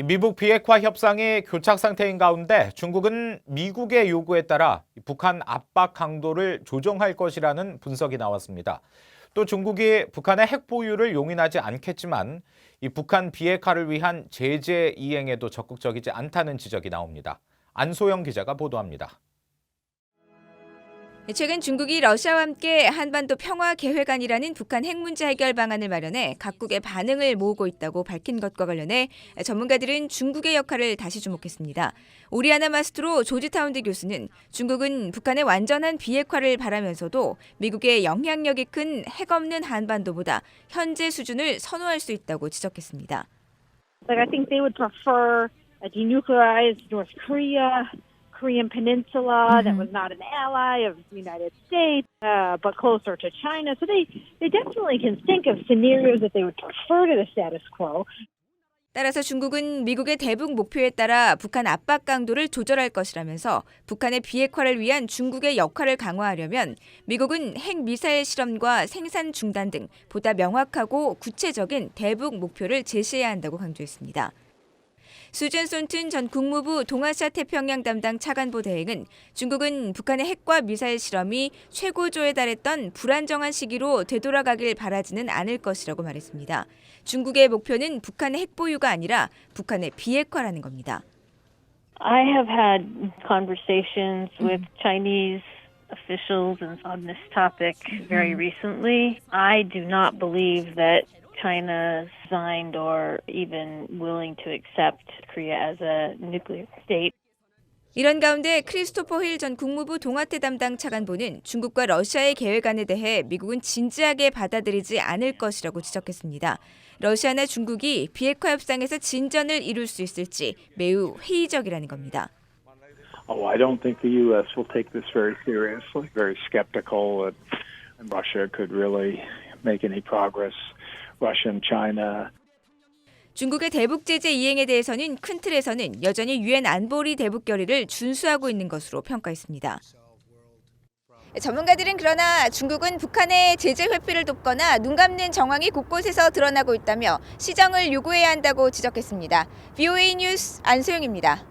이 미북 비핵화 협상이 교착 상태인 가운데 중국은 미국의 요구에 따라 북한 압박 강도를 조정할 것이라는 분석이 나왔습니다. 또 중국이 북한의 핵 보유를 용인하지 않겠지만 이 북한 비핵화를 위한 제재 이행에도 적극적이지 않다는 지적이 나옵니다. 안소영 기자가 보도합니다. 최근 중국이 러시아와 함께 한반도 평화 계획안이라는 북한 핵 문제 해결 방안을 마련해 각국의 반응을 모으고 있다고 밝힌 것과 관련해 전문가들은 중국의 역할을 다시 주목했습니다. 오리아나 마스트로 조지타운드 교수는 중국은 북한의 완전한 비핵화를 바라면서도 미국의 영향력이 큰 핵 없는 한반도보다 현재 수준을 선호할 수 있다고 지적했습니다. I think they would prefer a denuclearized North Korean peninsula that was not an ally of the United States, but closer to China. So they definitely can think of scenarios that they would prefer to the status quo. 따라서 중국은 미국의 대북 목표에 따라 북한 압박 강도를 조절할 것이라면서 북한의 비핵화를 위한 중국의 역할을 강화하려면 미국은 핵 미사일 실험과 생산 중단 등 보다 명확하고 구체적인 대북 목표를 제시해야 한다고 강조했습니다. 수전 손튼 전 국무부 동아시아 태평양 담당 차관보 대행은 중국은 북한의 핵과 미사일 실험이 최고조에 달했던 불안정한 시기로 되돌아가길 바라지는 않을 것이라고 말했습니다. 중국의 목표는 북한의 핵 보유가 아니라 북한의 비핵화라는 겁니다. I have had conversations with Chinese officials on this topic very recently. I do not believe that China signed or even willing to accept Korea as a nuclear state. 이런 가운데 크리스토퍼 힐 전 국무부 동아태 담당 차관보는 중국과 러시아의 계획안에 대해 미국은 진지하게 받아들이지 않을 것이라고 지적했습니다. 러시아나 중국이 비핵화 협상에서 진전을 이룰 수 있을지 매우 회의적이라는 겁니다. I don't think the U.S. will take this very seriously. Very skeptical that Russia could really make any progress. Russia and China. 중국의 대북 제재 이행에 대해서는 큰 틀에서는 여전히 유엔 안보리 대북 결의를 준수하고 있는 것으로 평가했습니다. 전문가들은 그러나 중국은 북한의 제재 회피를 돕거나 눈 감는 정황이 곳곳에서 드러나고 있다며 시정을 요구해야 한다고 지적했습니다. VOA 뉴스 안소영입니다.